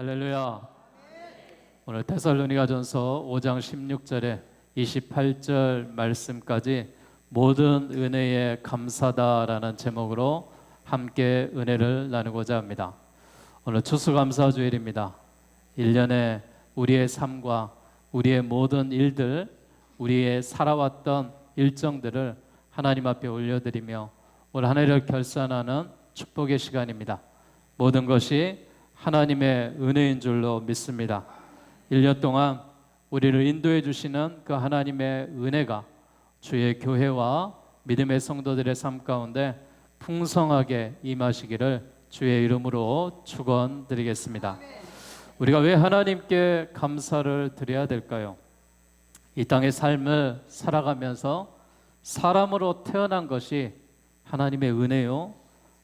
할렐루야. 오늘 데살로니가전서 5장 16절에 28절 말씀까지 모든 은혜에 감사다라는 제목으로 함께 은혜를 나누고자 합니다. 오늘 추수감사주일입니다. 1년에 우리의 삶과 우리의 모든 일들, 우리의 살아왔던 일정들을 하나님 앞에 올려드리며 올 한 해를 결산하는 축복의 시간입니다. 모든 것이 하나님의 은혜인 줄로 믿습니다. 1년 동안 우리를 인도해 주시는 그 하나님의 은혜가 주의 교회와 믿음의 성도들의 삶 가운데 풍성하게 임하시기를 주의 이름으로 축원드리겠습니다. 우리가 왜 하나님께 감사를 드려야 될까요? 이 땅의 삶을 살아가면서 사람으로 태어난 것이 하나님의 은혜요,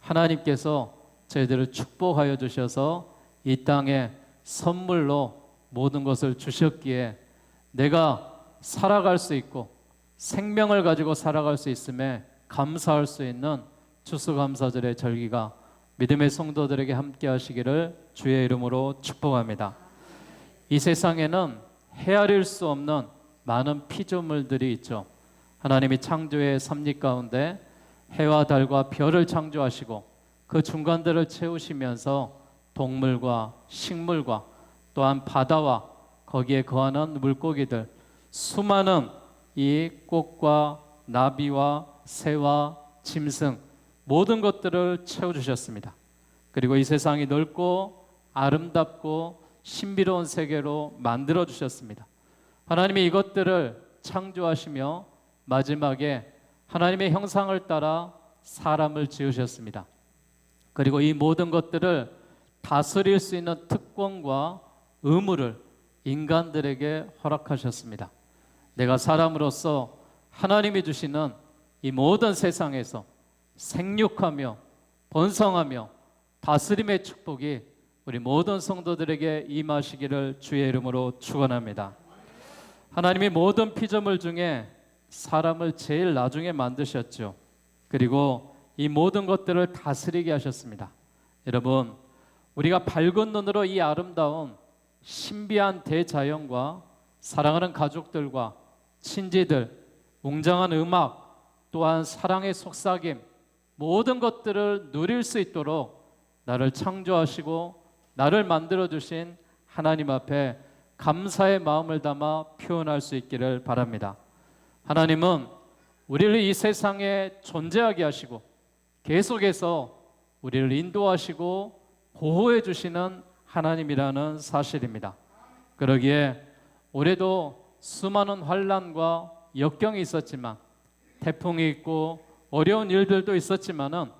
하나님께서 저희들을 축복하여 주셔서 이 땅에 선물로 모든 것을 주셨기에 내가 살아갈 수 있고 생명을 가지고 살아갈 수 있음에 감사할 수 있는 추수감사절의 절기가 믿음의 성도들에게 함께 하시기를 주의 이름으로 축복합니다. 이 세상에는 헤아릴 수 없는 많은 피조물들이 있죠. 하나님이 창조의 섭리 가운데 해와 달과 별을 창조하시고 그 중간들을 채우시면서 동물과 식물과 또한 바다와 거기에 거하는 물고기들, 수많은 이 꽃과 나비와 새와 짐승 모든 것들을 채워주셨습니다. 그리고 이 세상이 넓고 아름답고 신비로운 세계로 만들어주셨습니다. 하나님이 이것들을 창조하시며 마지막에 하나님의 형상을 따라 사람을 지으셨습니다. 그리고 이 모든 것들을 다스릴 수 있는 특권과 의무를 인간들에게 허락하셨습니다. 내가 사람으로서 하나님이 주시는 이 모든 세상에서 생육하며 번성하며 다스림의 축복이 우리 모든 성도들에게 임하시기를 주의 이름으로 축원합니다. 하나님이 모든 피조물 중에 사람을 제일 나중에 만드셨죠. 그리고 이 모든 것들을 다스리게 하셨습니다. 여러분, 우리가 밝은 눈으로 이 아름다운 신비한 대자연과 사랑하는 가족들과 친지들, 웅장한 음악, 또한 사랑의 속삭임 모든 것들을 누릴 수 있도록 나를 창조하시고 나를 만들어주신 하나님 앞에 감사의 마음을 담아 표현할 수 있기를 바랍니다. 하나님은 우리를 이 세상에 존재하게 하시고 계속해서 우리를 인도하시고 보호해 주시는 하나님이라는 사실입니다. 그러기에 올해도 수많은 환난과 역경이 있었지만 태풍이 있고 어려운 일들도 있었지만은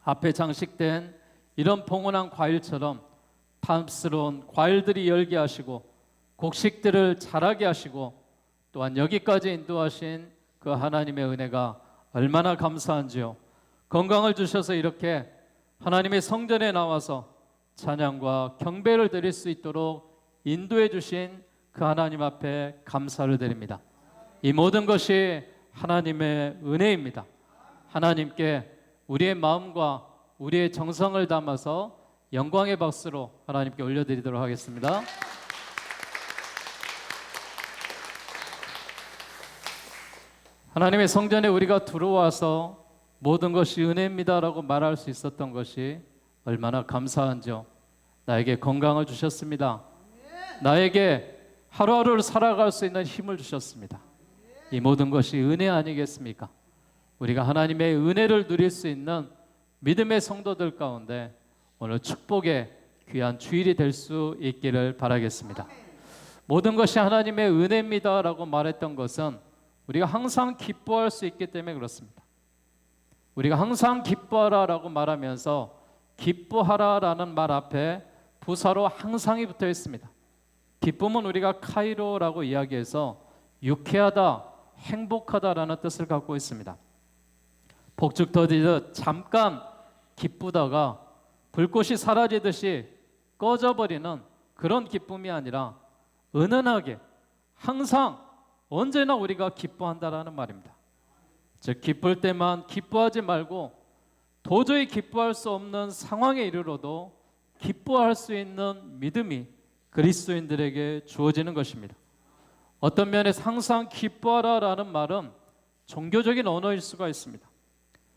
앞에 장식된 이런 봉헌한 과일처럼 탐스러운 과일들이 열게 하시고 곡식들을 자라게 하시고 또한 여기까지 인도하신 그 하나님의 은혜가 얼마나 감사한지요. 건강을 주셔서 이렇게 하나님의 성전에 나와서 찬양과 경배를 드릴 수 있도록 인도해 주신 그 하나님 앞에 감사를 드립니다. 이 모든 것이 하나님의 은혜입니다. 하나님께 우리의 마음과 우리의 정성을 담아서 영광의 박수로 하나님께 올려드리도록 하겠습니다. 하나님의 성전에 우리가 들어와서 모든 것이 은혜입니다라고 말할 수 있었던 것이 얼마나 감사한지요. 나에게 건강을 주셨습니다. 나에게 하루하루를 살아갈 수 있는 힘을 주셨습니다. 이 모든 것이 은혜 아니겠습니까? 우리가 하나님의 은혜를 누릴 수 있는 믿음의 성도들 가운데 오늘 축복의 귀한 주일이 될 수 있기를 바라겠습니다. 모든 것이 하나님의 은혜입니다라고 말했던 것은 우리가 항상 기뻐할 수 있기 때문에 그렇습니다. 우리가 항상 기뻐하라라고 말하면서 기뻐하라라는 말 앞에 부사로 항상이 붙어 있습니다. 기쁨은 우리가 카이로라고 이야기해서 유쾌하다, 행복하다라는 뜻을 갖고 있습니다. 폭죽 터지듯 잠깐 기쁘다가 불꽃이 사라지듯이 꺼져버리는 그런 기쁨이 아니라 은은하게 항상 언제나 우리가 기뻐한다라는 말입니다. 즉 기쁠 때만 기뻐하지 말고 도저히 기뻐할 수 없는 상황에 이르러도 기뻐할 수 있는 믿음이 그리스도인들에게 주어지는 것입니다. 어떤 면에서 항상 기뻐하라라는 말은 종교적인 언어일 수가 있습니다.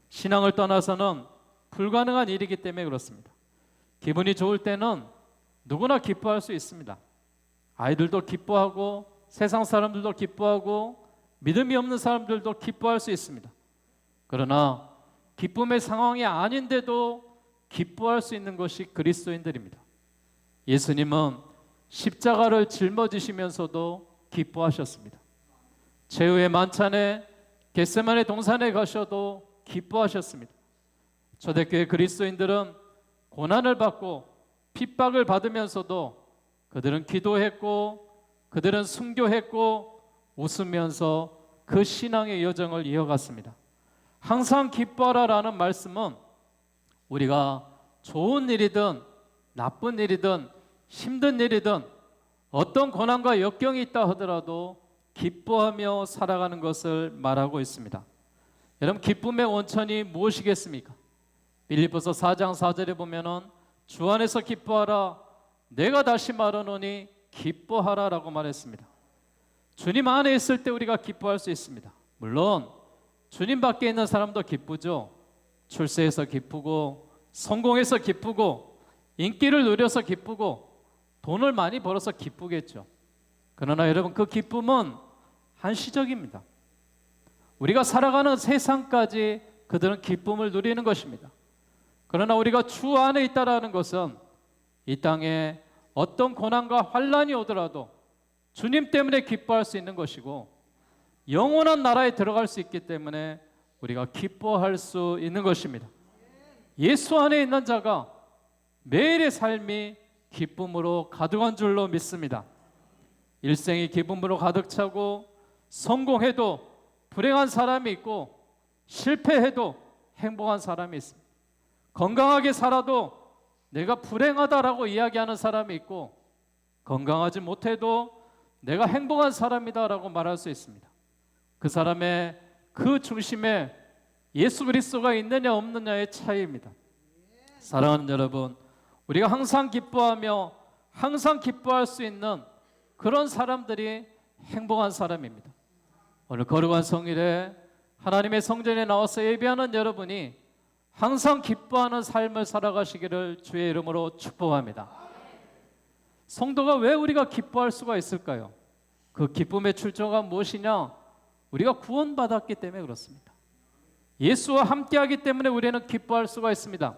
신앙을 떠나서는 불가능한 일이기 때문에 그렇습니다. 기분이 좋을 때는 누구나 기뻐할 수 있습니다. 아이들도 기뻐하고 세상 사람들도 기뻐하고 믿음이 없는 사람들도 기뻐할 수 있습니다. 그러나 기쁨의 상황이 아닌데도 기뻐할 수 있는 것이 그리스도인들입니다. 예수님은 십자가를 짊어지시면서도 기뻐하셨습니다. 최후의 만찬에 겟세마네 동산에 가셔도 기뻐하셨습니다. 초대교회 그리스도인들은 고난을 받고 핍박을 받으면서도 그들은 기도했고 그들은 순교했고 웃으면서 그 신앙의 여정을 이어갔습니다. 항상 기뻐하라라는 말씀은 우리가 좋은 일이든 나쁜 일이든 힘든 일이든 어떤 고난과 역경이 있다 하더라도 기뻐하며 살아가는 것을 말하고 있습니다. 여러분, 기쁨의 원천이 무엇이겠습니까? 빌립보서 4장 4절에 보면은 주 안에서 기뻐하라, 내가 다시 말하노니 기뻐하라 라고 말했습니다. 주님 안에 있을 때 우리가 기뻐할 수 있습니다. 물론 주님 밖에 있는 사람도 기쁘죠. 출세해서 기쁘고 성공해서 기쁘고 인기를 누려서 기쁘고 돈을 많이 벌어서 기쁘겠죠. 그러나 여러분, 그 기쁨은 한시적입니다. 우리가 살아가는 세상까지 그들은 기쁨을 누리는 것입니다. 그러나 우리가 주 안에 있다라는 것은 이 땅에 어떤 고난과 환난이 오더라도 주님 때문에 기뻐할 수 있는 것이고 영원한 나라에 들어갈 수 있기 때문에 우리가 기뻐할 수 있는 것입니다. 예수 안에 있는 자가 매일의 삶이 기쁨으로 가득한 줄로 믿습니다. 일생이 기쁨으로 가득 차고 성공해도 불행한 사람이 있고 실패해도 행복한 사람이 있습니다. 건강하게 살아도 내가 불행하다라고 이야기하는 사람이 있고 건강하지 못해도 내가 행복한 사람이다라고 말할 수 있습니다. 그 사람의 그 중심에 예수 그리스도가 있느냐 없느냐의 차이입니다. 사랑하는 여러분, 우리가 항상 기뻐하며 항상 기뻐할 수 있는 그런 사람들이 행복한 사람입니다. 오늘 거룩한 성일에 하나님의 성전에 나와서 예배하는 여러분이 항상 기뻐하는 삶을 살아가시기를 주의 이름으로 축복합니다. 성도가 왜 우리가 기뻐할 수가 있을까요? 그 기쁨의 출처가 무엇이냐? 우리가 구원받았기 때문에 그렇습니다. 예수와 함께하기 때문에 우리는 기뻐할 수가 있습니다.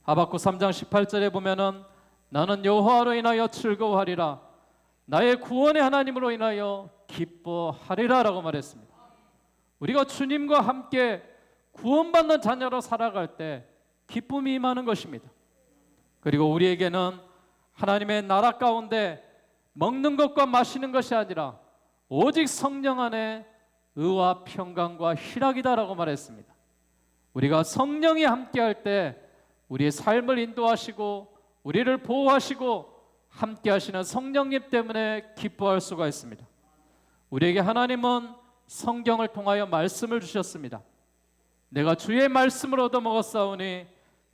하박국 3장 18절에 보면은 나는 여호와로 인하여 즐거워하리라, 나의 구원의 하나님으로 인하여 기뻐하리라 라고 말했습니다. 우리가 주님과 함께 구원받는 자녀로 살아갈 때 기쁨이 임하는 것입니다. 그리고 우리에게는 하나님의 나라 가운데 먹는 것과 마시는 것이 아니라 오직 성령 안에 의와 평강과 희락이다라고 말했습니다. 우리가 성령이 함께할 때 우리의 삶을 인도하시고 우리를 보호하시고 함께하시는 성령님 때문에 기뻐할 수가 있습니다. 우리에게 하나님은 성경을 통하여 말씀을 주셨습니다. 내가 주의 말씀을 얻어먹었사오니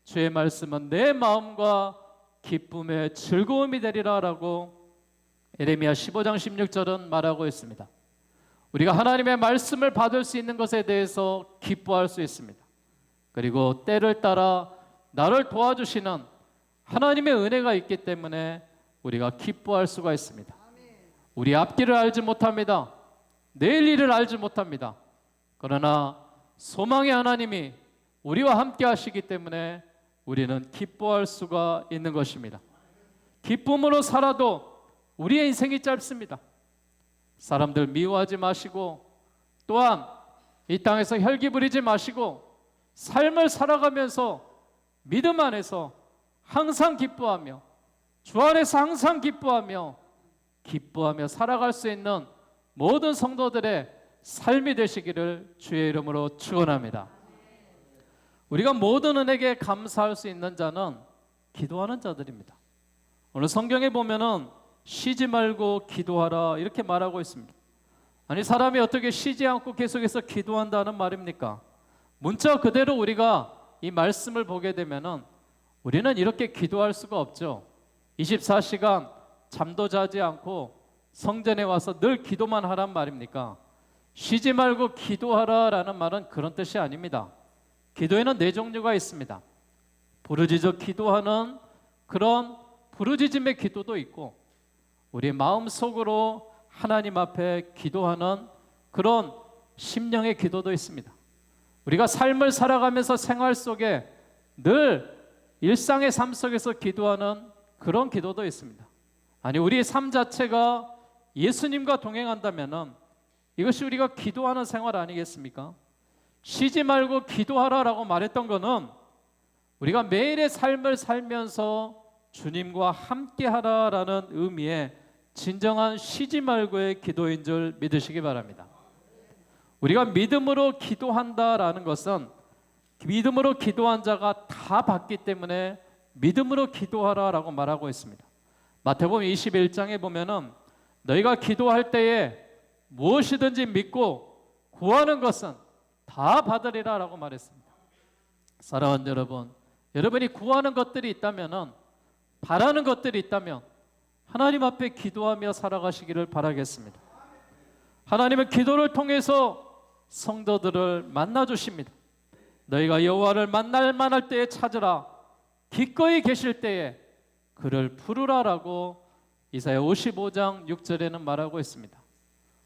주의 말씀은 내 마음과 기쁨의 즐거움이 되리라 라고 예레미야 15장 16절은 말하고 있습니다. 우리가 하나님의 말씀을 받을 수 있는 것에 대해서 기뻐할 수 있습니다. 그리고 때를 따라 나를 도와주시는 하나님의 은혜가 있기 때문에 우리가 기뻐할 수가 있습니다. 우리 앞길을 알지 못합니다. 내일 일을 알지 못합니다. 그러나 소망의 하나님이 우리와 함께 하시기 때문에 우리는 기뻐할 수가 있는 것입니다. 기쁨으로 살아도 우리의 인생이 짧습니다. 사람들 미워하지 마시고 또한 이 땅에서 혈기 부리지 마시고 삶을 살아가면서 믿음 안에서 항상 기뻐하며 주 안에서 항상 기뻐하며 살아갈 수 있는 모든 성도들의 삶이 되시기를 주의 이름으로 축원합니다. 우리가 모든 은혜에 감사할 수 있는 자는 기도하는 자들입니다. 오늘 성경에 보면은 쉬지 말고 기도하라 이렇게 말하고 있습니다. 아니, 사람이 어떻게 쉬지 않고 계속해서 기도한다는 말입니까? 문자 그대로 우리가 이 말씀을 보게 되면은 우리는 이렇게 기도할 수가 없죠. 24시간 잠도 자지 않고 성전에 와서 늘 기도만 하란 말입니까? 쉬지 말고 기도하라라는 말은 그런 뜻이 아닙니다. 기도에는 네 종류가 있습니다. 부르짖어 기도하는 그런 부르짖음의 기도도 있고, 우리 마음속으로 하나님 앞에 기도하는 그런 심령의 기도도 있습니다. 우리가 삶을 살아가면서 생활 속에 늘 일상의 삶 속에서 기도하는 그런 기도도 있습니다. 아니, 우리의 삶 자체가 예수님과 동행한다면 이것이 우리가 기도하는 생활 아니겠습니까? 쉬지 말고 기도하라라고 말했던 것은 우리가 매일의 삶을 살면서 주님과 함께하라라는 의미의 진정한 쉬지 말고의 기도인 줄 믿으시기 바랍니다. 우리가 믿음으로 기도한다라는 것은 믿음으로 기도한 자가 다 받기 때문에 믿음으로 기도하라라고 말하고 있습니다. 마태복음 21장에 보면은 너희가 기도할 때에 무엇이든지 믿고 구하는 것은 다 받으리라라고 말했습니다. 사랑하는 여러분, 여러분이 구하는 것들이 있다면은, 바라는 것들이 있다면 하나님 앞에 기도하며 살아가시기를 바라겠습니다. 하나님은 기도를 통해서 성도들을 만나 주십니다. 너희가 여호와를 만날 만할 때에 찾으라, 기꺼이 계실 때에 그를 부르라라고 이사야 55장 6절에는 말하고 있습니다.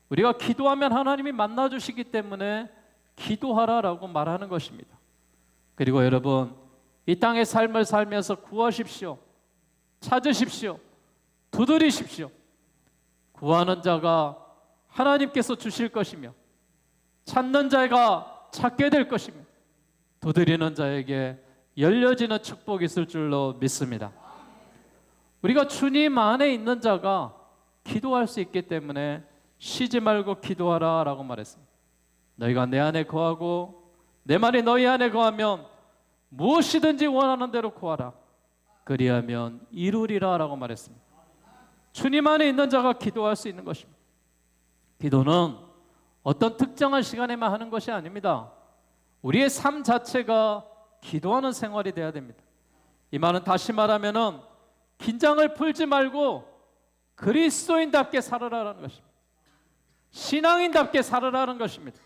우리가 기도하면 하나님이 만나 주시기 때문에 기도하라라고 말하는 것입니다. 그리고 여러분, 이 땅의 삶을 살면서 구하십시오. 찾으십시오. 두드리십시오. 구하는 자가 하나님께서 주실 것이며, 찾는 자가 찾게 될 것이며, 두드리는 자에게 열려지는 축복이 있을 줄로 믿습니다. 우리가 주님 안에 있는 자가 기도할 수 있기 때문에 쉬지 말고 기도하라 라고 말했습니다. 너희가 내 안에 거하고 내 말이 너희 안에 거하면 무엇이든지 원하는 대로 구하라, 그리하면 이루리라 라고 말했습니다. 주님 안에 있는 자가 기도할 수 있는 것입니다. 기도는 어떤 특정한 시간에만 하는 것이 아닙니다. 우리의 삶 자체가 기도하는 생활이 되어야 됩니다. 이 말은 다시 말하면은 긴장을 풀지 말고 그리스도인답게 살아라라는 것입니다. 신앙인답게 살아라는 것입니다.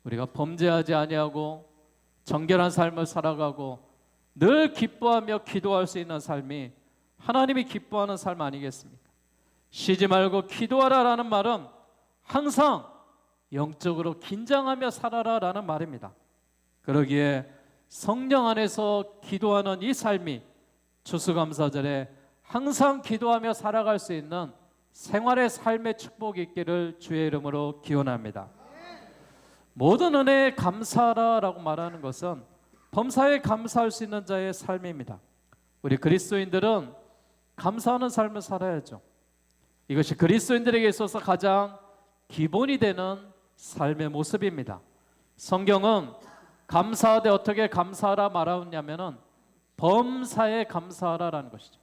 우리가 범죄하지 아니하고 정결한 삶을 살아가고 늘 기뻐하며 기도할 수 있는 삶이 하나님이 기뻐하는 삶 아니겠습니까? 쉬지 말고 기도하라라는 말은 항상 영적으로 긴장하며 살아라라는 말입니다. 그러기에 성령 안에서 기도하는 이 삶이 추수감사절에 항상 기도하며 살아갈 수 있는 생활의 삶의 축복이 있기를 주의 이름으로 기원합니다. 모든 은혜에 감사하라라고 말하는 것은 범사에 감사할 수 있는 자의 삶입니다. 우리 그리스도인들은 감사하는 삶을 살아야죠. 이것이 그리스도인들에게 있어서 가장 기본이 되는 삶의 모습입니다. 성경은 감사하되 어떻게 감사하라 말하냐면은 범사에 감사하라라는 것이죠.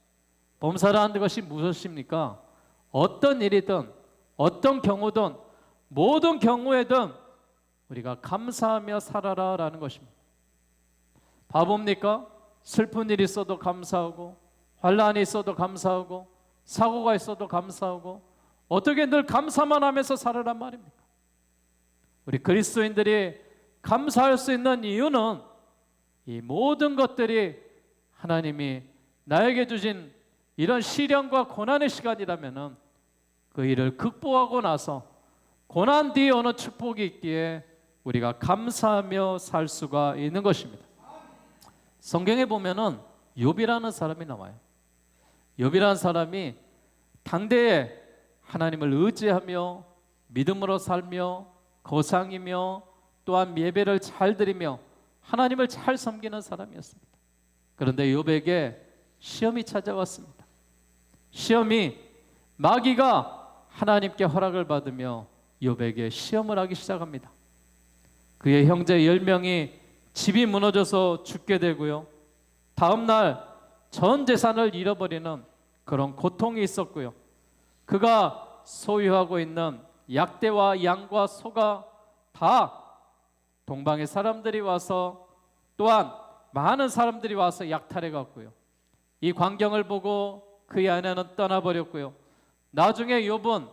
범사라는 것이 무엇입니까? 어떤 일이든 어떤 경우든 모든 경우에든 우리가 감사하며 살아라라는 것입니다. 바보입니까? 슬픈 일이 있어도 감사하고, 환난이 있어도 감사하고, 사고가 있어도 감사하고, 어떻게 늘 감사만 하면서 살아란 말입니까? 우리 그리스도인들이 감사할 수 있는 이유는 이 모든 것들이 하나님이 나에게 주신 이런 시련과 고난의 시간이라면은 그 일을 극복하고 나서 고난 뒤에 오는 축복이 있기에 우리가 감사하며 살 수가 있는 것입니다. 성경에 보면은 욥이라는 사람이 나와요. 욥이라는 사람이 당대에 하나님을 의지하며 믿음으로 살며 거상이며 또한 예배를 잘 드리며 하나님을 잘 섬기는 사람이었습니다. 그런데 욥에게 시험이 찾아왔습니다. 시험이 마귀가 하나님께 허락을 받으며 욥에게 시험을 하기 시작합니다. 그의 형제 10명이 집이 무너져서 죽게 되고요, 다음 날 전 재산을 잃어버리는 그런 고통이 있었고요, 그가 소유하고 있는 약대와 양과 소가 다 동방의 사람들이 와서 또한 많은 사람들이 와서 약탈해 갔고요. 이 광경을 보고 그의 아내는 떠나버렸고요. 나중에 욥은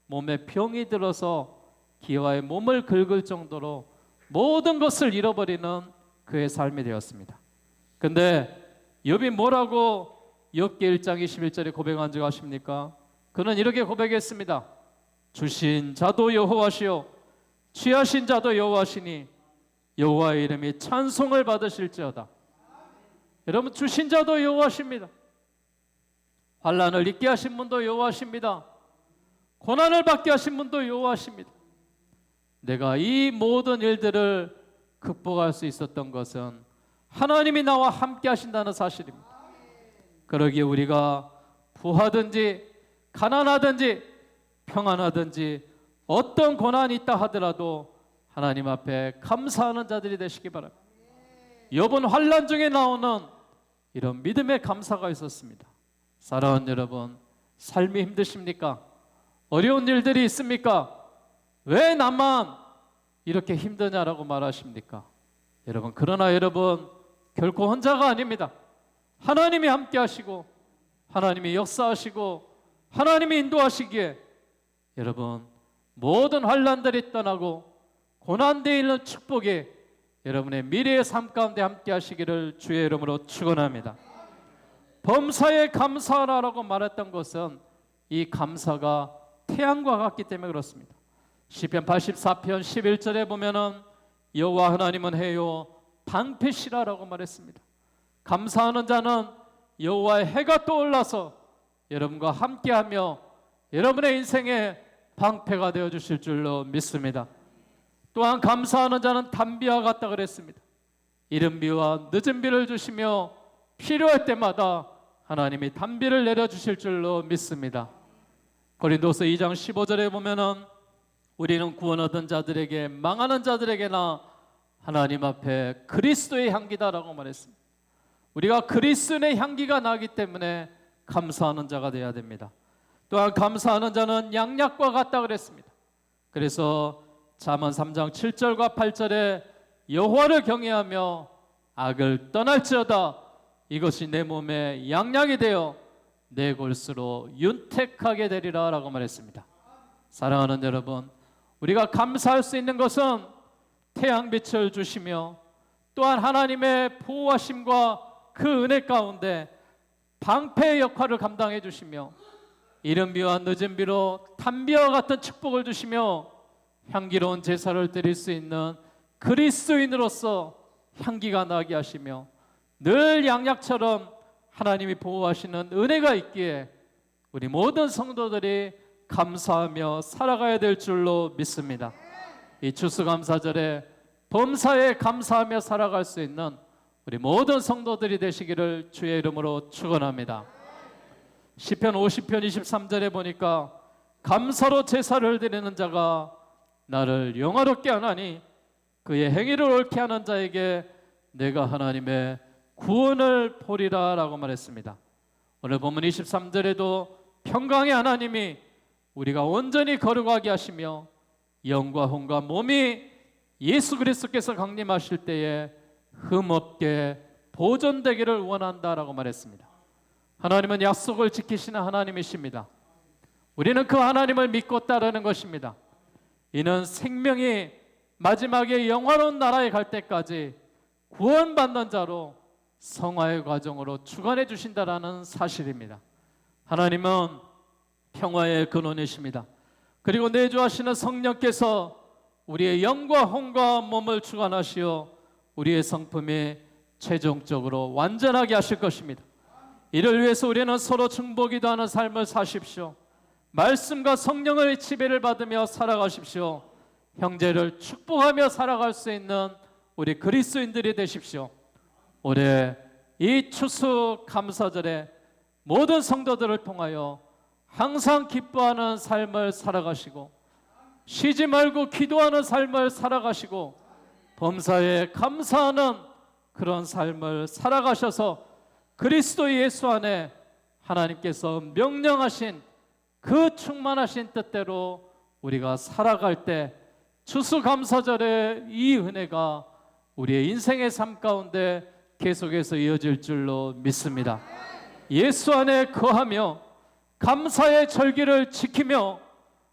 몸에 병이 들어서 기와의 몸을 긁을 정도로 모든 것을 잃어버리는 그의 삶이 되었습니다. 근데 욥이 뭐라고 욥기 1장 21절에 고백한 줄 아십니까? 그는 이렇게 고백했습니다. 주신 자도 여호와시요 취하신 자도 여호와시니 여호와의 이름이 찬송을 받으실지어다. 여러분, 주신 자도 여호와십니다. 환난을 잊게 하신 분도 여호와십니다. 고난을 받게 하신 분도 여호와십니다. 내가 이 모든 일들을 극복할 수 있었던 것은 하나님이 나와 함께 하신다는 사실입니다. 그러기에 우리가 부하든지 가난하든지 평안하든지 어떤 고난이 있다 하더라도 하나님 앞에 감사하는 자들이 되시기 바랍니다. 욥은 환난 중에 나오는 이런 믿음의 감사가 있었습니다. 사랑하는 여러분, 삶이 힘드십니까? 어려운 일들이 있습니까? 왜 나만 이렇게 힘드냐라고 말하십니까? 여러분, 그러나 여러분 결코 혼자가 아닙니다. 하나님이 함께 하시고 하나님이 역사하시고 하나님이 인도하시기에 여러분 모든 환난들이 떠나고 고난되어 있는 축복이 여러분의 미래의 삶 가운데 함께 하시기를 주의 이름으로 축원합니다. 범사에 감사하라고 말했던 것은 이 감사가 태양과 같기 때문에 그렇습니다. 시편 84편 11절에 보면은 여호와 하나님은 해요 방패시라라고 말했습니다. 감사하는 자는 여호와의 해가 떠올라서 여러분과 함께하며 여러분의 인생에 방패가 되어 주실 줄로 믿습니다. 또한 감사하는 자는 단비와 같다 그랬습니다. 이른 비와 늦은 비를 주시며 필요할 때마다 하나님이 단비를 내려주실 줄로 믿습니다. 고린도서 2장 15절에 보면은 우리는 구원 얻은 자들에게 망하는 자들에게나 하나님 앞에 그리스도의 향기다라고 말했습니다. 우리가 그리스도의 향기가 나기 때문에 감사하는 자가 되어야 됩니다. 또한 감사하는 자는 양약과 같다 그랬습니다. 그래서 잠언 3장 7절과 8절에 여호와를 경외하며 악을 떠날지어다 이것이 내 몸에 양약이 되어 내 골수로 윤택하게 되리라 라고 말했습니다. 사랑하는 여러분, 우리가 감사할 수 있는 것은 태양빛을 주시며 또한 하나님의 보호하심과 그 은혜 가운데 방패의 역할을 감당해 주시며 이른 비와 늦은 비로 단비와 같은 축복을 주시며 향기로운 제사를 드릴 수 있는 그리스도인으로서 향기가 나게 하시며 늘 양약처럼 하나님이 보호하시는 은혜가 있기에 우리 모든 성도들이 감사하며 살아가야 될 줄로 믿습니다. 이 추수감사절에 범사에 감사하며 살아갈 수 있는 우리 모든 성도들이 되시기를 주의 이름으로 축원합니다. 시편 50편 23절에 보니까 감사로 제사를 드리는 자가 나를 영화롭게 하나니 그의 행위를 옳게 하는 자에게 내가 하나님의 구원을 보리라 라고 말했습니다. 오늘 본문 23절에도 평강의 하나님이 우리가 온전히 거룩하게 하시며 영과 혼과 몸이 예수 그리스도께서 강림하실 때에 흠없게 보존되기를 원한다라고 말했습니다. 하나님은 약속을 지키시는 하나님이십니다. 우리는 그 하나님을 믿고 따르는 것입니다. 이는 생명이 마지막에 영원한 나라에 갈 때까지 구원받는 자로 성화의 과정으로 주관해 주신다라는 사실입니다. 하나님은 평화의 근원이십니다. 그리고 내주하시는 성령께서 우리의 영과 혼과 몸을 주관하시어 우리의 성품이 최종적으로 완전하게 하실 것입니다. 이를 위해서 우리는 서로 중보기도하는 삶을 사십시오. 말씀과 성령의 지배를 받으며 살아가십시오. 형제를 축복하며 살아갈 수 있는 우리 그리스도인들이 되십시오. 올해 이 추수감사절에 모든 성도들을 통하여 항상 기뻐하는 삶을 살아가시고 쉬지 말고 기도하는 삶을 살아가시고 범사에 감사하는 그런 삶을 살아가셔서 그리스도 예수 안에 하나님께서 명령하신 그 충만하신 뜻대로 우리가 살아갈 때 추수감사절의 이 은혜가 우리의 인생의 삶 가운데 계속해서 이어질 줄로 믿습니다. 예수 안에 거하며 감사의 절기를 지키며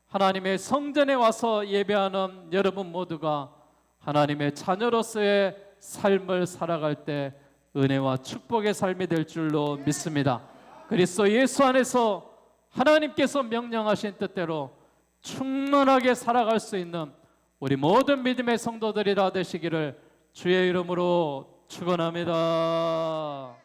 하나님의 성전에 와서 예배하는 여러분 모두가 하나님의 자녀로서의 삶을 살아갈 때 은혜와 축복의 삶이 될 줄로 믿습니다. 그리스도 예수 안에서 하나님께서 명령하신 뜻대로 충만하게 살아갈 수 있는 우리 모든 믿음의 성도들이 다 되시기를 주의 이름으로 축원합니다.